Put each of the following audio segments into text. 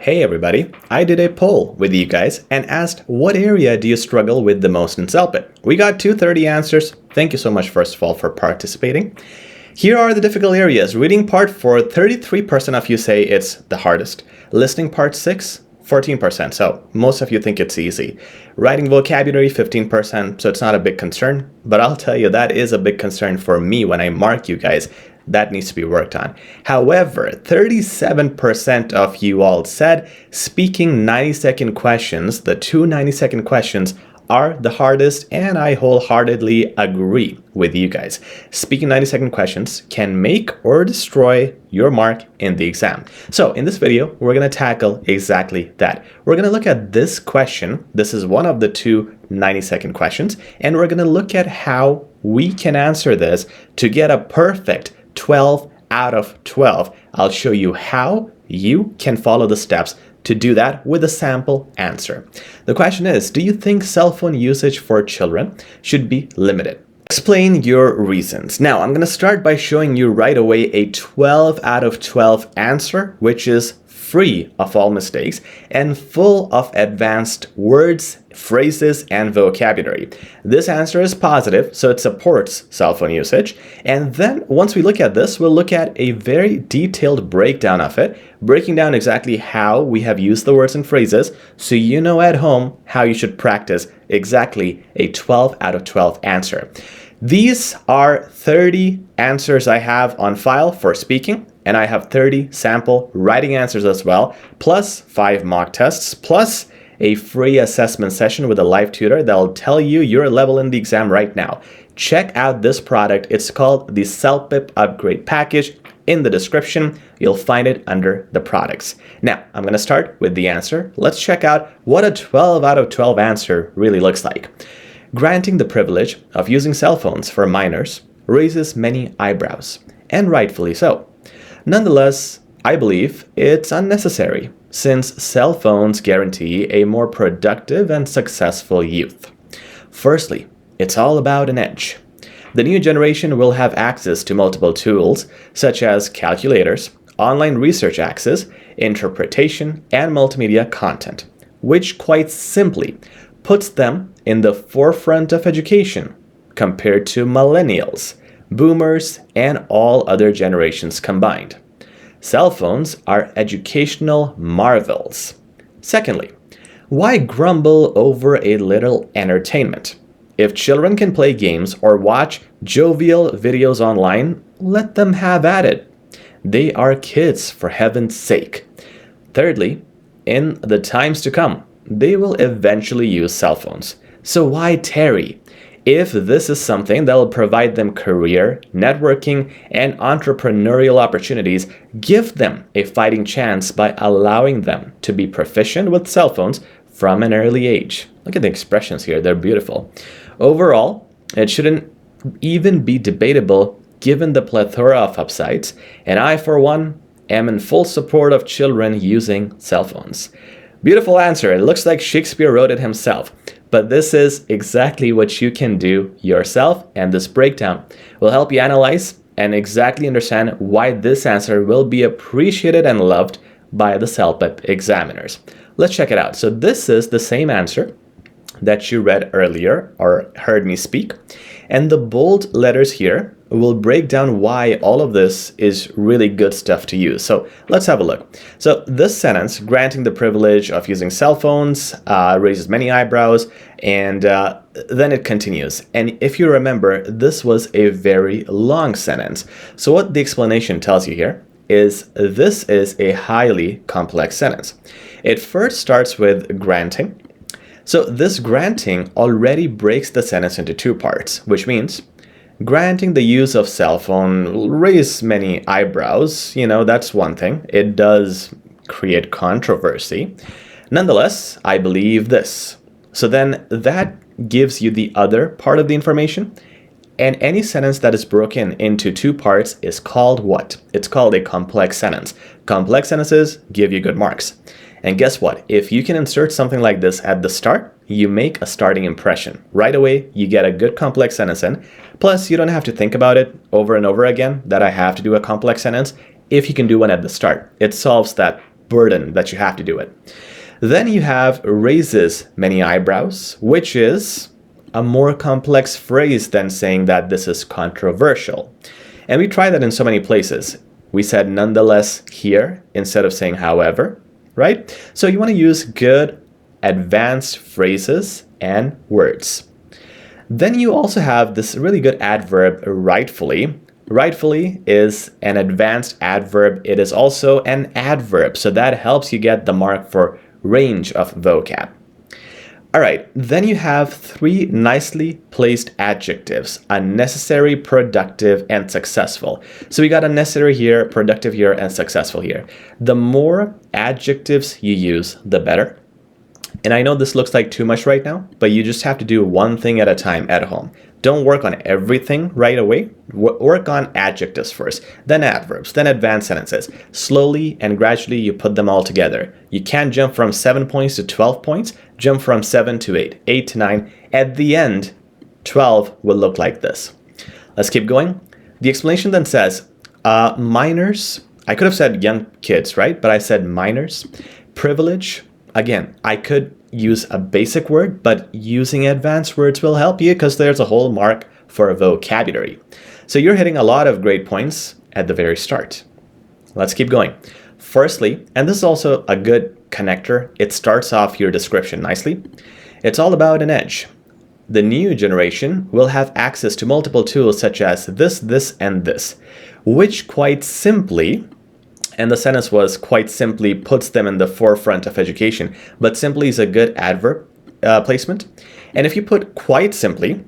Hey everybody, I did a poll with you guys and asked what area do you struggle with the most in CELPIP? We got 230 answers. Thank you so much first of all for participating. Here are the difficult areas. Reading part 4, 33% of you say it's the hardest. Listening part 6, 14%, so most of you think it's easy. Writing vocabulary, 15%, so it's not a big concern, but I'll tell you that is a big concern for me when I mark you guys. That needs to be worked on. However, 37% of you all said speaking 90-second questions, the two 90-second questions, are the hardest, and I wholeheartedly agree with you guys. Speaking 90-second questions can make or destroy your mark in the exam. So in this video, we're going to tackle exactly that. We're going to look at this question. This is one of the two 90-second questions, and we're going to look at how we can answer this to get a perfect 12 out of 12. I'll show you how you can follow the steps to do that with a sample answer. The question is, do you think cell phone usage for children should be limited? Explain your reasons. Now, I'm going to start by showing you right away a 12 out of 12 answer, which is free of all mistakes and full of advanced words, phrases, and vocabulary. This answer is positive, so it supports cell phone usage. And then once we look at this, we'll look at a very detailed breakdown of it, breaking down exactly how we have used the words and phrases, so you know at home how you should practice exactly a 12 out of 12 answer. These are 30 answers I have on file for speaking, and I have 30 sample writing answers as well, plus 5 mock tests, plus a free assessment session with a live tutor that'll tell you your level in the exam right now. Check out this product. It's called the CELPIP Upgrade Package. In the description, you'll find it under the products. Now, I'm going to start with the answer. Let's check out what a 12 out of 12 answer really looks like. Granting the privilege of using cell phones for minors raises many eyebrows, and rightfully so. Nonetheless, I believe it's unnecessary, since cell phones guarantee a more productive and successful youth. Firstly, it's all about an edge. The new generation will have access to multiple tools, such as calculators, online research access, interpretation, and multimedia content, which quite simply puts them in the forefront of education compared to millennials, boomers, and all other generations combined. Cell phones are educational marvels. Secondly, why grumble over a little entertainment? If children can play games or watch jovial videos online, let them have at it. They are kids, for heaven's sake. Thirdly, in the times to come, they will eventually use cell phones. So why tarry? If this is something that will provide them career, networking, and entrepreneurial opportunities, give them a fighting chance by allowing them to be proficient with cell phones from an early age. Look at the expressions here, they're beautiful. Overall, it shouldn't even be debatable given the plethora of upsides, and I, for one, am in full support of children using cell phones. Beautiful answer. It looks like Shakespeare wrote it himself. But this is exactly what you can do yourself, and this breakdown will help you analyze and exactly understand why this answer will be appreciated and loved by the CELPIP examiners. Let's check it out. So this is the same answer that you read earlier or heard me speak, and the bold letters here will break down why all of this is really good stuff to use. So let's have a look. So this sentence, granting the privilege of using cell phones, raises many eyebrows, and then it continues. And if you remember, this was a very long sentence. So what the explanation tells you here is this is a highly complex sentence. It first starts with granting. So this granting already breaks the sentence into two parts, which means granting the use of cell phone will raise many eyebrows. That's one thing. It does create controversy. Nonetheless, I believe this. So then that gives you the other part of the information. And any sentence that is broken into two parts is called what? It's called a complex sentence. Complex sentences give you good marks. And guess what? If you can insert something like this at the start, you make a starting impression. Right away, you get a good complex sentence in. Plus, you don't have to think about it over and over again that I have to do a complex sentence. If you can do one at the start, it solves that burden that you have to do it. Then you have raises many eyebrows, which is a more complex phrase than saying that this is controversial. And we try that in so many places. We said nonetheless here instead of saying however, right? So you want to use good advanced phrases and words. Then you also have this really good adverb, rightfully. Rightfully is an advanced adverb. It is also an adverb, so that helps you get the mark for range of vocab. All right, then you have three nicely placed adjectives: unnecessary, productive, and successful. So we got unnecessary here, productive here, and successful here. The more adjectives you use, the better. And I know this looks like too much right now, but you just have to do one thing at a time at home. Don't work on everything right away. Work on adjectives first, then adverbs, then advanced sentences. Slowly and gradually you put them all together. You can't jump from 7 points to 12 points. Jump from 7 to 8, 8 to 9. At the end, 12 will look like this. Let's keep going. The explanation then says, minors, I could have said young kids, right? But I said minors. Privilege, again, I could use a basic word, but using advanced words will help you because there's a whole mark for vocabulary. So you're hitting a lot of great points at the very start. Let's keep going. Firstly, and this is also a good connector, it starts off your description nicely. It's all about an edge. The new generation will have access to multiple tools such as this, and this, which quite simply, and the sentence was quite simply, puts them in the forefront of education, but simply is a good adverb placement. And if you put quite simply,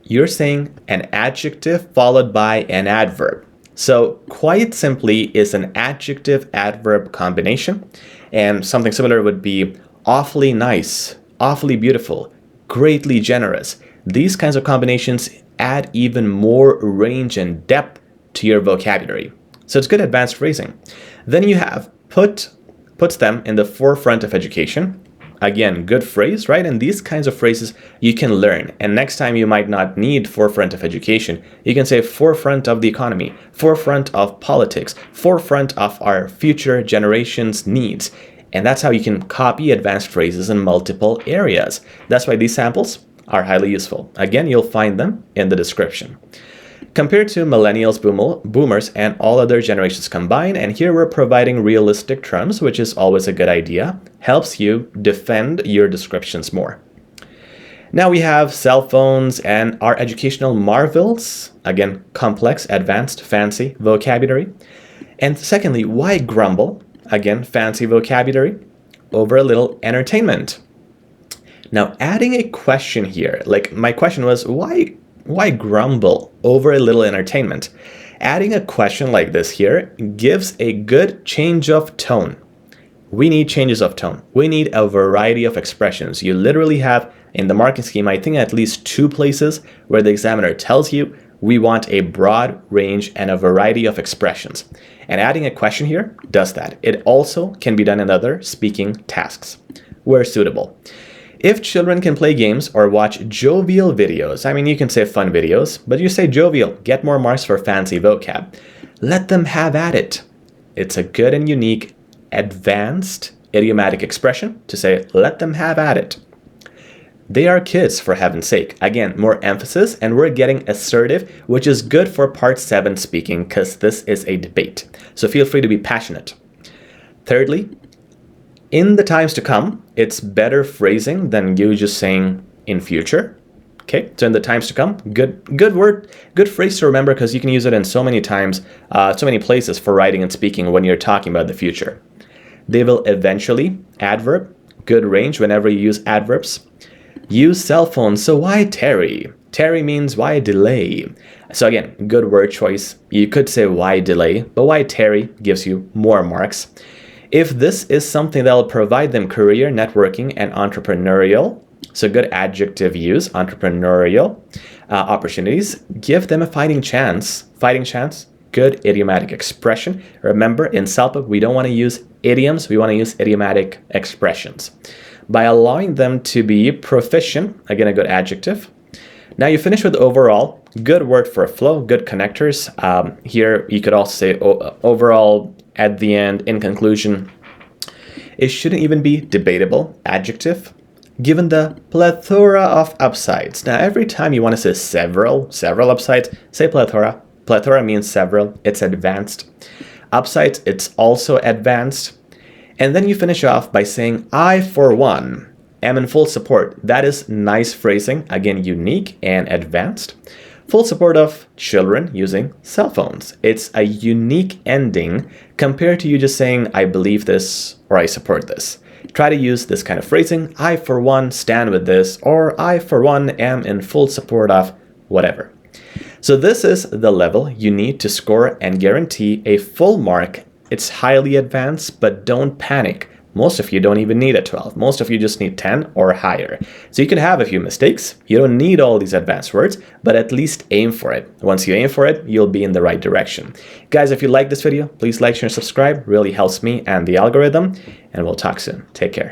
you're saying an adjective followed by an adverb. So quite simply is an adjective-adverb combination, and something similar would be awfully nice, awfully beautiful, greatly generous. These kinds of combinations add even more range and depth to your vocabulary. So it's good advanced phrasing. Then you have puts them in the forefront of education. Again, good phrase, right? And these kinds of phrases you can learn. And next time you might not need forefront of education. You can say forefront of the economy, forefront of politics, forefront of our future generations' needs. And that's how you can copy advanced phrases in multiple areas. That's why these samples are highly useful. Again, you'll find them in the description. Compared to millennials, boomers, and all other generations combined, and here we're providing realistic terms, which is always a good idea, helps you defend your descriptions more. Now we have cell phones and our educational marvels. Again, complex, advanced, fancy vocabulary. And secondly, why grumble? Again, fancy vocabulary over a little entertainment. Now, adding a question here, like my question was, why grumble over a little entertainment? Adding a question like this here gives a good change of tone. We need changes of tone. We need a variety of expressions. You literally have in the marking scheme, I think at least 2 places where the examiner tells you we want a broad range and a variety of expressions. And adding a question here does that. It also can be done in other speaking tasks where suitable. If children can play games or watch jovial videos, I mean, you can say fun videos, but you say jovial, get more marks for fancy vocab. Let them have at it. It's a good and unique advanced idiomatic expression to say, let them have at it. They are kids, for heaven's sake. Again, more emphasis, and we're getting assertive, which is good for part 7 speaking because this is a debate. So feel free to be passionate. Thirdly, in the times to come, it's better phrasing than you just saying in future. Okay, so in the times to come, good word, good phrase to remember because you can use it in so many times, so many places for writing and speaking when you're talking about the future. They will eventually, adverb, good range whenever you use adverbs. Use cell phones, so why tarry? Tarry means why delay? So again, good word choice. You could say why delay, but why tarry gives you more marks. If this is something that will provide them career, networking, and entrepreneurial, so good adjective use, entrepreneurial opportunities, give them a fighting chance. Fighting chance, good idiomatic expression. Remember, in CELPIP, we don't want to use idioms, we want to use idiomatic expressions. By allowing them to be proficient, again, a good adjective. Now you finish with overall, good word for flow, good connectors. Here you could also say overall at the end, in conclusion. It shouldn't even be debatable, adjective, given the plethora of upsides. Now, every time you want to say several upsides, say plethora. Plethora means several, it's advanced. Upsides, it's also advanced. And then you finish off by saying, I, for one, am in full support. That is nice phrasing, again, unique and advanced. Full support of children using cell phones. It's a unique ending compared to you just saying, I believe this or I support this. Try to use this kind of phrasing, I for one stand with this, or I for one am in full support of whatever. So this is the level you need to score and guarantee a full mark. It's highly advanced, but don't panic. Most of you don't even need a 12. Most of you just need 10 or higher. So you can have a few mistakes. You don't need all these advanced words, but at least aim for it. Once you aim for it, you'll be in the right direction. Guys, if you like this video, please like, share, and subscribe. Really helps me and the algorithm. And we'll talk soon. Take care.